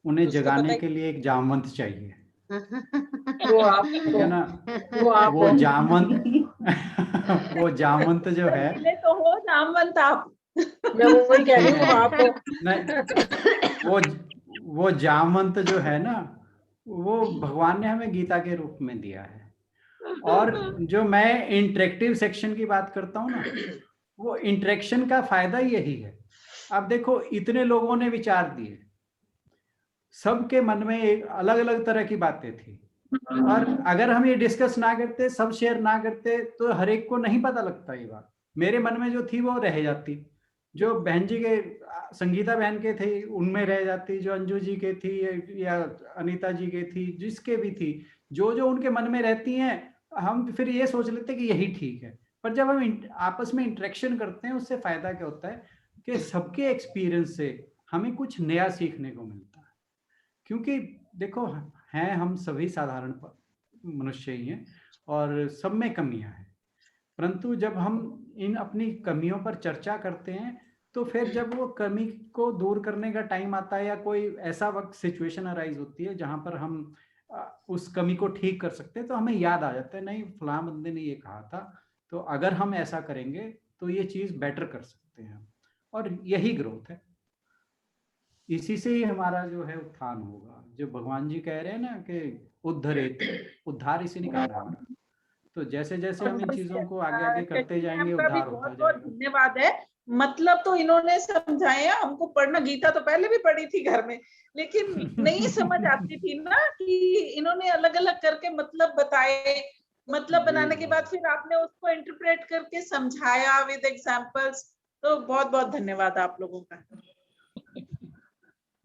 उन्हें उसको जगाने पता के लिए एक जामवंत चाहिए, वो आप ठीक है ना। वो आप वो जामवंत वो जामवंत जो है, मिले तो हो नामवंत आप। मैं वही कह रही हूँ आप हो। नहीं, वो जामवंत जो है ना, वो भगवान ने हमें गीता के रूप में दिया है। और जो मैं इंटरेक्टिव सेक्शन की बात करता हूँ ना, वो इंटरेक्शन का फायदा यही है। अब देखो, इतने लोगों ने विचार दिए, सबके मन में एक अलग अलग तरह की बातें थी, और अगर हम ये डिस्कस ना करते, सब शेयर ना करते, तो हर एक को नहीं पता लगता ये बात। मेरे मन में जो थी वो रह जाती, जो बहन जी के, संगीता बहन के थे उनमें रह जाती, जो अंजू जी के थी या अनीता जी के थी, जिसके भी थी, जो जो उनके मन में रहती हैं, हम फिर ये सोच लेते कि यही ठीक है। पर जब हम आपस में इंटरेक्शन करते हैं, उससे फायदा क्या होता है कि सबके एक्सपीरियंस से हमें कुछ नया सीखने को मिलता है। क्योंकि देखो, हैं हम सभी साधारण मनुष्य ही हैं, और सब में कमियां हैं, परंतु जब हम इन अपनी कमियों पर चर्चा करते हैं, तो फिर जब वो कमी को दूर करने का टाइम आता है, या कोई ऐसा वक्त सिचुएशन अराइज होती है जहां पर हम उस कमी को ठीक कर सकते हैं, तो हमें याद आ जाता है, नहीं, फलां बंदे ने ये कहा था, तो अगर हम ऐसा करेंगे तो ये चीज बेटर कर सकते हैं। और यही ग्रोथ है, इसी से ही हमारा जो है उत्थान होगा। जो भगवान जी कह रहे हैं ना कि उद्धरेत, उद्धार इसी ने करना है हमारा। तो जैसे जैसे हम इन चीजों को आगे आगे करते जाएंगे, का भी उद्धार होता बहुत बहुत जाएगा। धन्यवाद है। मतलब तो इन्होंने समझाया हमको, पढ़ना गीता तो पहले भी पढ़ी थी घर में, लेकिन नहीं समझ आती थी ना कि इन्होंने अलग अलग करके मतलब बताए, मतलब बनाने के बाद फिर आपने उसको इंटरप्रेट करके समझाया विद एग्जांपल्स। तो बहुत बहुत धन्यवाद आप लोगों का।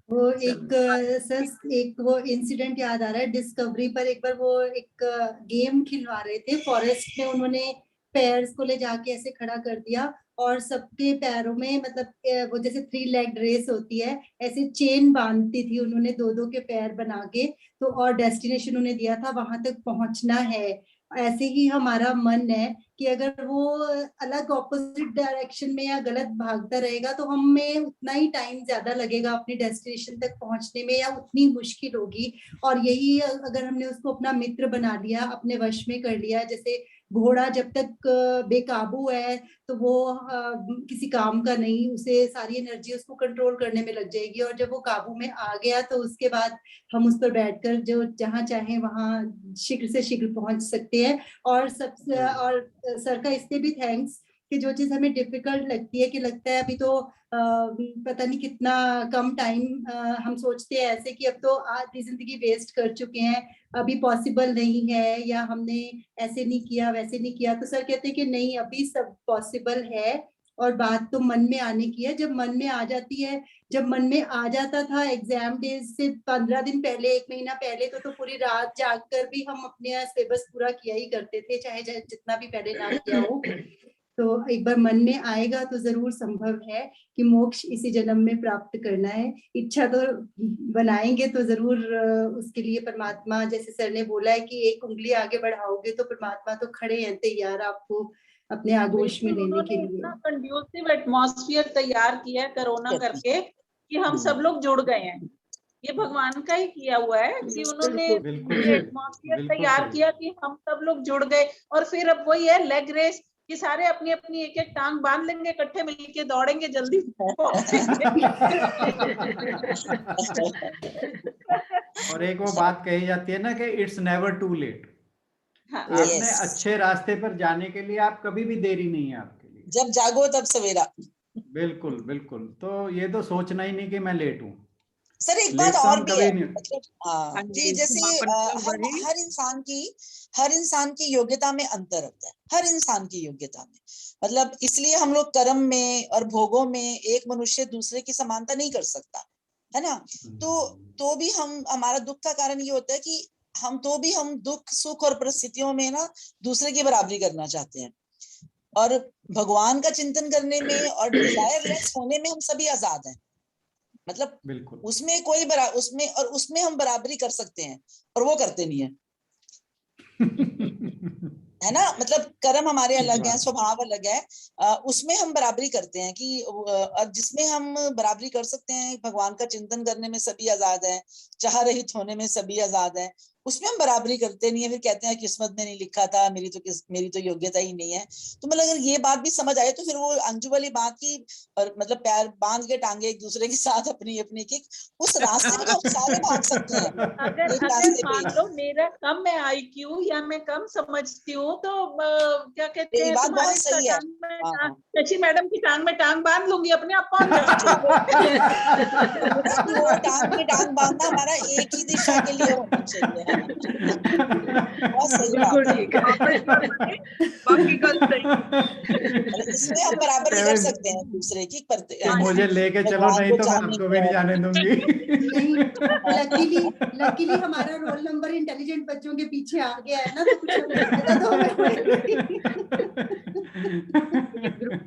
वो एक वो इंसिडेंट याद आ रहा है, डिस्कवरी पर एक बार वो एक गेम खिलवा रहे थे फॉरेस्ट में, उन्होंने पैर्स को ले जाके ऐसे खड़ा कर दिया, और सबके पैरों में, मतलब वो जैसे 3 लेग रेस होती है, ऐसे चेन बांधती थी उन्होंने, 2-2 के पैर बना के, तो और डेस्टिनेशन उन्हें दिया था, वहां तक पहुंचना है। ऐसे ही हमारा मन है कि अगर वो अलग ऑपोजिट डायरेक्शन में या गलत भागता रहेगा, तो हमें उतना ही टाइम ज्यादा लगेगा अपनी डेस्टिनेशन तक पहुंचने में, या उतनी मुश्किल होगी। और यही अगर हमने उसको अपना मित्र बना लिया, अपने वश में कर लिया, जैसे घोड़ा जब तक बेकाबू है तो वो किसी काम का नहीं, उसे सारी एनर्जी उसको कंट्रोल करने में लग जाएगी, और जब वो काबू में आ गया तो उसके बाद हम उस पर बैठकर जो जहाँ चाहे वहां शीघ्र से शीघ्र पहुंच सकते हैं। और सबसे और सर का इसलिए भी थैंक्स कि जो चीज हमें डिफिकल्ट लगती है, कि लगता है अभी तो पता नहीं कितना कम टाइम, हम सोचते हैं ऐसे कि अब तो आधी जिंदगी वेस्ट कर चुके हैं, अभी पॉसिबल नहीं है, या हमने ऐसे नहीं किया वैसे नहीं किया। तो सर कहते हैं कि नहीं, अभी सब पॉसिबल है, और बात तो मन में आने की है। जब मन में आ जाती है, जब मन में आ जाता था एग्जाम डेज से 15 दिन पहले, 1 महीना पहले, तो पूरी रात जाग कर भी हम अपने सिलेबस पूरा किया ही करते थे, चाहे जितना भी पहले ना किया हो। तो एक बार मन में आएगा तो जरूर संभव है कि मोक्ष इसी जन्म में प्राप्त करना है। इच्छा तो बनाएंगे तो जरूर उसके लिए परमात्मा, जैसे सर ने बोला है कि एक उंगली आगे बढ़ाओगे तो परमात्मा तो खड़े हैं तैयार आपको अपने आगोश में लेने के लिए। इतना कंड्यूसिव एटमॉस्फेयर तैयार किया है कोरोना करके कि हम सब लोग जुड़ गए हैं। ये भगवान का ही किया हुआ है कि उन्होंने एटमॉस्फेयर तैयार किया कि हम सब लोग जुड़ गए। और फिर अब वही है लेग रेस कि सारे अपनी अपनी एक एक टांग बांध लेंगे, इकट्ठे मिलके दौड़ेंगे, जल्दी और एक वो बात कही जाती है ना कि इट्स नेवर टू लेट। आपने अच्छे रास्ते पर जाने के लिए आप कभी भी देरी नहीं है आपके लिए, जब जागो तब सवेरा। बिल्कुल बिल्कुल। तो ये तो सोचना ही नहीं कि मैं लेट हूँ। सर एक बात और भी है, मतलब कि जैसे हर इंसान की योग्यता में अंतर होता है, हर इंसान की योग्यता में, मतलब इसलिए हम लोग कर्म में और भोगों में एक मनुष्य दूसरे की समानता नहीं कर सकता, है ना। तो भी हमारा दुख का कारण ये होता है कि हम दुख सुख और परिस्थितियों में ना दूसरे की बराबरी करना चाहते हैं, और भगवान का चिंतन करने में और डिजायरलेस होने में हम सभी आजाद हैं। मतलब उसमें हम बराबरी कर सकते हैं और वो करते नहीं है, है ना। मतलब कर्म हमारे अलग हैं, स्वभाव अलग है, उसमें हम बराबरी करते हैं कि जिसमें हम बराबरी कर सकते हैं, भगवान का चिंतन करने में सभी आजाद हैं, चाह रहित होने में सभी आजाद हैं, उसमें हम बराबरी करते नहीं है। फिर कहते हैं किस्मत में नहीं लिखा था, मेरी तो योग्यता ही नहीं है। तो मतलब अगर ये बात भी समझ आए तो फिर वो अंजू वाली बात की, और मतलब पैर बांध के टांगे एक दूसरे के साथ अपनी अपनी की, उस रास्ते में तो हम सारे भाग सकते हैं। अगर मान लो मेरा कम है IQ या मैं कम समझती हूँ तो क्या कहते हैं, बात बहुत सही है, शशि मैडम की टांग में टांग बांध लूंगी, अपने आप पहुंच वो टांग में टांग बांधना हमारा एक ही दिशा के लिए होना चाहिए। बहुत सही बात है, बाकी गल सही। इसमें हम बराबर नहीं कर सकते हैं दूसरे की, मुझे लेके चलो, नहीं तो मैं आपको भी नहीं जाने दूंगी। नहीं, लकीली हमारा रोल नंबर इंटेलिजेंट बच्चों के पीछे आ गया है ना, तो कुछ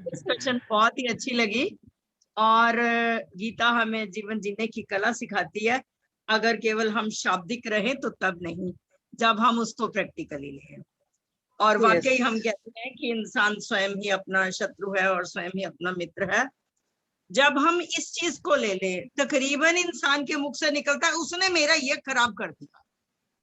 डिस्कशन बहुत ही अच्छी लगी, और गीता हमें जीवन जीने की कला सिखाती है। अगर केवल हम शाब्दिक रहे तो तब नहीं, जब हम उसको प्रैक्टिकली लें। और वाकई हम कहते हैं कि इंसान स्वयं ही अपना शत्रु है और स्वयं ही अपना मित्र है। जब हम इस चीज को ले लें, तकरीबन इंसान के मुख से निकलता है उसने मेरा ये खराब कर दिया।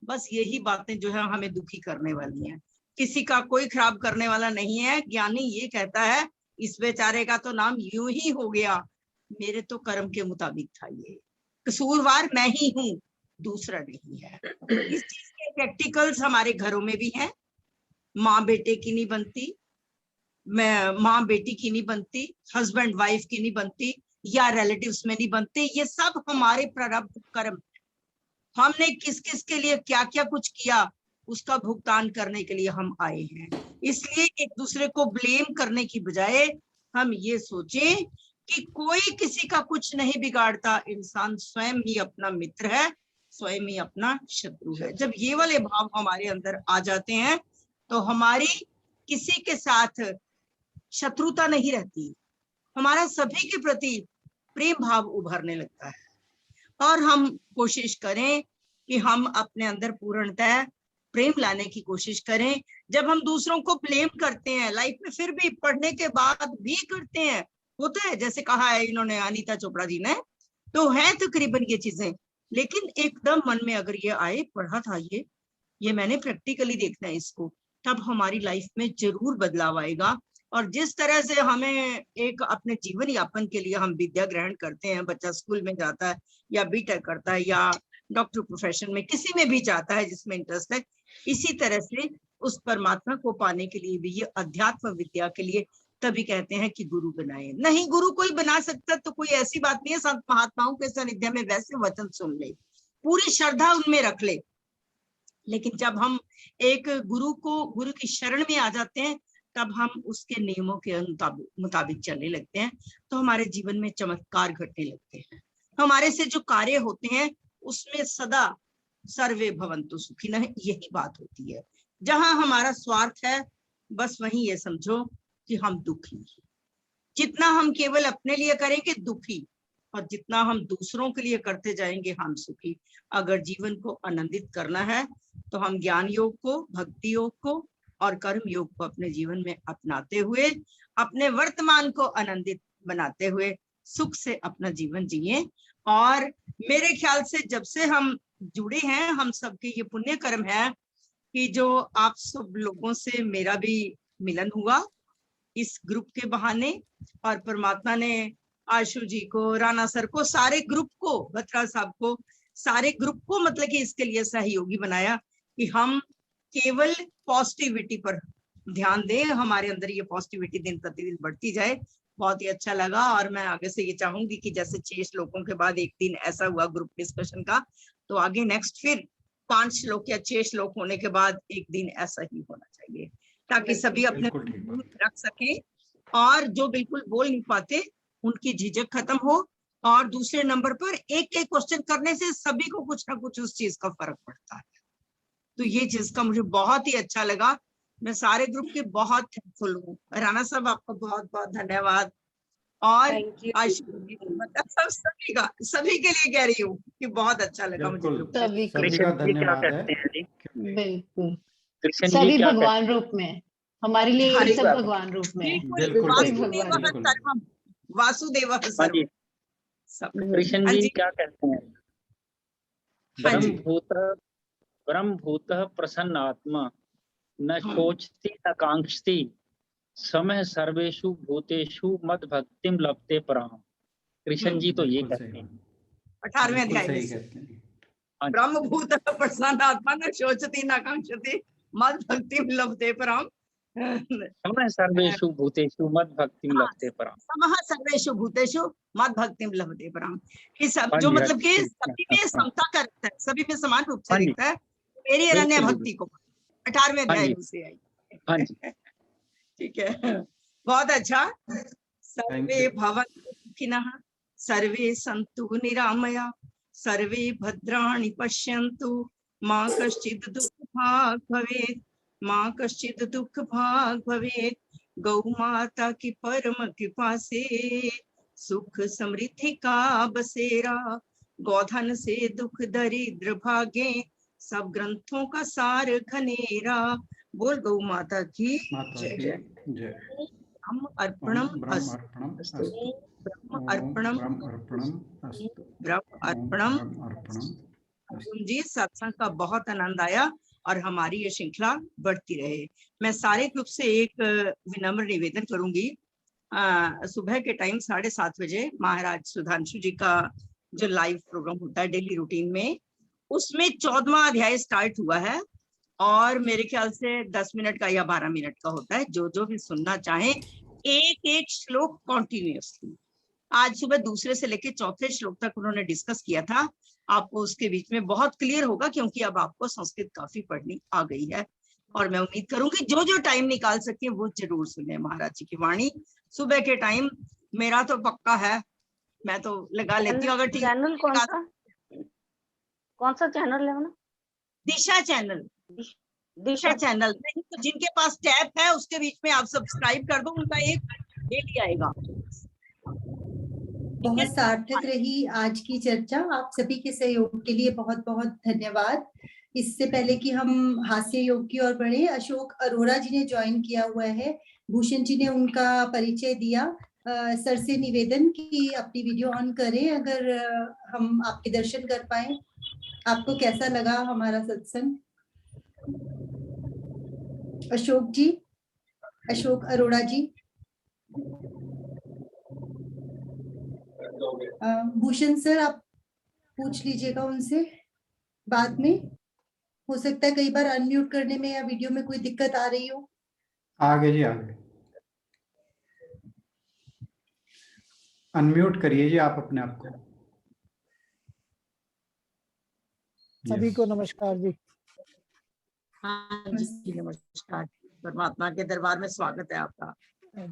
बस यही बातें जो है हमें दुखी करने वाली हैं। किसी का कोई खराब करने वाला नहीं है। ज्ञानी ये कहता है इस बेचारे का तो नाम यूं ही हो गया, मेरे तो कर्म के मुताबिक था, ये कसूरवार मैं ही हूँ, दूसरा नहीं है। इस चीज के प्रैक्टिकल्स हमारे घरों में भी हैं। माँ बेटे की नहीं बनती, माँ बेटी की नहीं बनती, हस्बैंड वाइफ की नहीं बनती, या रिलेटिव्स में नहीं बनते। ये सब हमारे प्रारब्ध कर्म है। हमने किस किस के लिए क्या क्या कुछ किया, उसका भुगतान करने के लिए हम आए हैं। इसलिए एक दूसरे को ब्लेम करने की बजाय हम ये सोचें कि कोई किसी का कुछ नहीं बिगाड़ता, इंसान स्वयं ही अपना मित्र है, स्वयं ही अपना शत्रु है। जब ये वाले भाव हमारे अंदर आ जाते हैं तो हमारी किसी के साथ शत्रुता नहीं रहती, हमारा सभी के प्रति प्रेम भाव उभरने लगता है। और हम कोशिश करें कि हम अपने अंदर पूर्णतः प्रेम लाने की कोशिश करें। जब हम दूसरों को ब्लेम करते हैं लाइफ में, फिर भी पढ़ने के बाद भी करते हैं, होता है, जैसे कहा है इन्होंने, अनीता चोपड़ा जी ने, तो है तकरीबन ये चीजें। लेकिन एकदम मन में अगर ये आए, पढ़ा था ये मैंने प्रैक्टिकली देखना है इसको, तब हमारी लाइफ में जरूर बदलाव आएगा। और जिस तरह से हमें एक अपने जीवन यापन के लिए हम विद्या ग्रहण करते हैं, बच्चा स्कूल में जाता है या बीटेक करता है या डॉक्टर प्रोफेशन में किसी में भी जाता है जिसमें इंटरेस्ट है, इसी तरह से उस परमात्मा को पाने के लिए भी ये अध्यात्म विद्या के लिए तभी कहते हैं कि गुरु बनाए। नहीं गुरु कोई बना सकता तो कोई ऐसी बात नहीं है, संत महात्माओं के सानिध्य में वैसे वचन सुन ले, पूरी श्रद्धा उनमें रख ले, लेकिन जब हम एक गुरु की शरण में आ जाते हैं तब हम उसके नियमों के मुताबिक चलने लगते हैं, तो हमारे जीवन में चमत्कार घटने लगते हैं। हमारे से जो कार्य होते हैं उसमें सदा सर्वे भवन्तु सुखिनः यही बात होती है। जहां हमारा स्वार्थ है बस वहीं ये समझो कि हम दुखी। जितना हम केवल अपने लिए करेंगे दुखी, और जितना हम दूसरों के लिए करते जाएंगे हम सुखी। अगर जीवन को आनंदित करना है तो हम ज्ञान योग को, भक्ति योग को और कर्म योग को अपने जीवन में अपनाते हुए, अपने वर्तमान को आनंदित बनाते हुए सुख से अपना जीवन जिए। और मेरे ख्याल से जब से हम जुड़े हैं, हम सबके ये पुण्य कर्म है कि जो आप सब लोगों से मेरा भी मिलन हुआ इस ग्रुप के बहाने, और परमात्मा ने आशु जी को, राणा सर को, सारे ग्रुप को, बत्रा साहब को, सारे ग्रुप को मतलब कि इसके लिए सहयोगी बनाया कि हम केवल पॉजिटिविटी पर ध्यान दें, हमारे अंदर ये पॉजिटिविटी दिन प्रतिदिन बढ़ती जाए। बहुत ही अच्छा लगा। और मैं आगे से ये चाहूंगी कि जैसे 6 श्लोकों के बाद एक दिन ऐसा हुआ ग्रुप डिस्कशन का, तो आगे नेक्स्ट फिर 5 श्लोक या 6 श्लोक होने के बाद एक दिन ऐसा ही होना चाहिए, ताकि सभी अपने रख सके और जो बिल्कुल बोल नहीं पाते उनकी झिझक खत्म हो। और दूसरे नंबर पर एक एक क्वेश्चन करने से सभी को कुछ ना कुछ उस चीज का फर्क पड़ता है। तो ये चीज का मुझे बहुत ही अच्छा लगा। मैं सारे ग्रुप के बहुत थैंकफुल हूँ। राणा साहब आपका बहुत बहुत धन्यवाद। और मतलब सभी के लिए कह रही हूँ कि बहुत अच्छा लगा मुझे। सभी का धन्यवाद है। बिल्कुल सभी भगवान रूप में, हमारे लिए ये सब भगवान रूप में। वासुदेव कृष्ण जी क्या कहते हैं? ब्रह्म भूत प्रसन्न आत्मा न शोचति न कांक्षति समय सर्वेषु भूतेषु मद भक्तिम लभते पराम। कृष्ण जी तो ये कहते हैं 18वें अध्याय में, ब्रह्म भूत प्रसन्न आत्मा न शोचति न कांक्षति मद भक्तिम लभते पराम। समय सर्वेषु भूतेषु मद भक्तिम लभते पराम। समः सर्वेषु भूतेषु मद भक्तिम लभते पराम। कि सब जो मतलब कि सभी में समता का रखता है, सभी में समान रूप से दिखता है। मेरी अनन्य भक्ति को 18वें अध्याय से आई। ठीक है, बहुत अच्छा। सर्वे भवन्तु सुखिनः, सर्वे सन्तु निरामया, सर्वे भद्राणि पश्यन्तु, मा कश्चित् दुःखभाग् भवेत्, माँ कश्चित् दुख भाग भवेत्। गौ माता की परम कृपा से सुख समृद्धि का बसेरा, गोधन से दुख दरिद्र भागे, सब ग्रंथों का सार घनेरा। बोल गौ माता की जय। ब्रह्म अर्पणम अस्तु, ब्रह्म अर्पणम। जी सत्संग का बहुत आनंद आया और हमारी ये श्रृंखला बढ़ती रहे। मैं सारे ग्रुप से एक विनम्र निवेदन करूंगी। सुबह के टाइम 7:30 बजे महाराज सुधांशु जी का जो लाइव प्रोग्राम होता है डेली रूटीन में, उसमें 14वां अध्याय स्टार्ट हुआ है और मेरे ख्याल से 10 मिनट का या 12 मिनट का होता है। जो भी सुनना चाहे एक एक श्लोक कॉन्टिन्यूअसली। आज सुबह दूसरे से लेकर चौथे श्लोक तक उन्होंने डिस्कस किया था। आपको उसके बीच में बहुत क्लियर होगा क्योंकि अब आपको संस्कृत काफी पढ़नी आ गई है। और मैं उम्मीद करूंगी जो टाइम निकाल सके वो जरूर सुने महाराज जी की वाणी सुबह के टाइम। मेरा तो पक्का है, मैं तो लगा लेती हूँ। अगर ठीक चैनल कौन सा चैनल है ना? दिशा चैनल। दिशा चैनल नहीं तो जिनके पास टैब है उसके बीच में आप सब्सक्राइब कर दो, उनका एक डेली आएगा। बहुत सार्थक रही आज की चर्चा। आप सभी के सहयोग के लिए बहुत बहुत धन्यवाद। इससे पहले कि हम हास्य योग की ओर बढ़े, अशोक अरोड़ा जी ने ज्वाइन किया हुआ है। भूषण जी ने उनका परिचय दिया। सर से निवेदन कि अपनी वीडियो ऑन करें अगर हम आपके दर्शन कर पाए। आपको कैसा लगा हमारा सत्संग? अशोक जी, अशोक अरोड़ा जी। भूषण सर, आप पूछ लीजिएगा उनसे बाद में। हो सकता है कई बार अनम्यूट करने में या वीडियो में कोई दिक्कत आ रही हो। आगे जी, आगे अनम्यूट करिए जी आप अपने आप को। सभी को नमस्कार जी। हाँ जी, नमस्कार। परमात्मा के दरबार में स्वागत है आपका।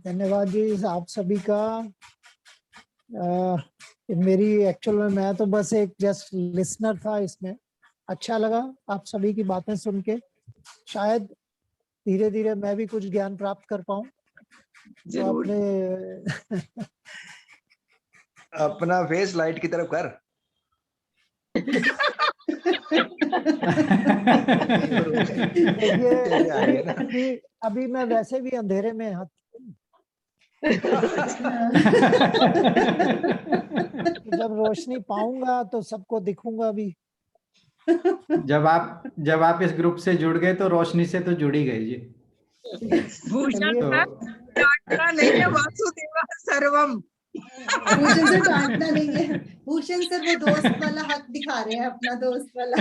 धन्यवाद जी आप सभी का। मेरी एक्चुअल में मैं तो बस एक जस्ट लिसनर था इसमें। अच्छा लगा आप सभी की बातें सुन के। शायद धीरे धीरे मैं भी कुछ ज्ञान प्राप्त कर पाऊं। तो अपने अपना फेस लाइट की तरफ कर। देखिए अभी मैं वैसे भी अंधेरे में हाथ जब रोशनी पाऊंगा तो सबको दिखूंगा भी। जब आप इस ग्रुप से जुड़ गए तो रोशनी से तो जुड़ ही गए जी। भूषण सर डांटना नहीं है, वासुदेवा सर्वम। भूषण सर डांटना नहीं है। भूषण सर वो दोस्त वाला हक दिखा रहे हैं, अपना दोस्त वाला।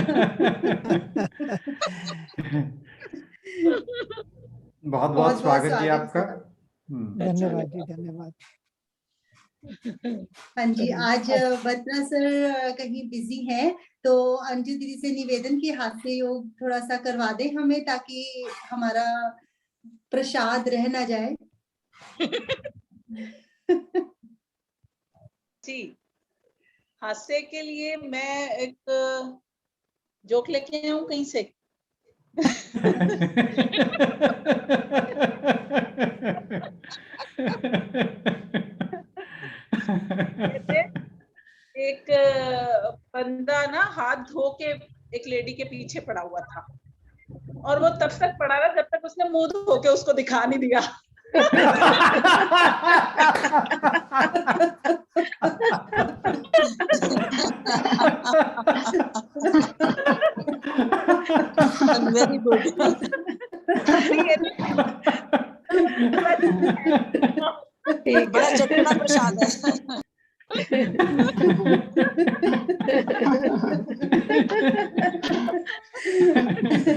बहुत बहुत स्वागत जी आपका। धन्यवाद जी, धन्यवाद। हाँ जी, आज बत्रा सर कहीं बिजी हैं, तो अंजू दीदी से निवेदन की हाथ से योग थोड़ा सा करवा दें हमें, ताकि हमारा प्रसाद रह ना जाए। जी, हास्य के लिए मैं एक जोक लेके आई हूँ कहीं से। एक बंदा ना हाथ धो के एक लेडी के पीछे पड़ा हुआ था, और वो तब तक पड़ा रहा जब तक उसने मुंह धो के उसको दिखा नहीं दिया। Very good. बड़ा चटपटा प्रसाद है।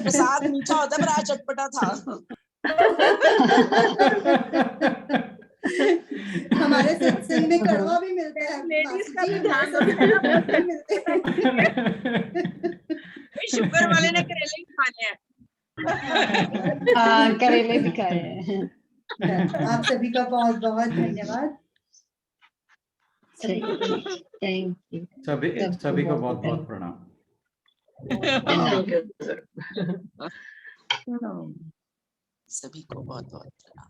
प्रसाद मीठा होता है पर आज चटपटा था। हमारे सत्संग में कड़वा भी मिलता है। लेडीज का भी ध्यान रखना। शुगर वाले ने करेले ही खाने हैं। हाँ, करेले भी खाए हैं। आप सभी का बहुत बहुत धन्यवाद। Thank you. सभी को बहुत बहुत प्रणाम। सभी को बहुत बहुत प्रणाम।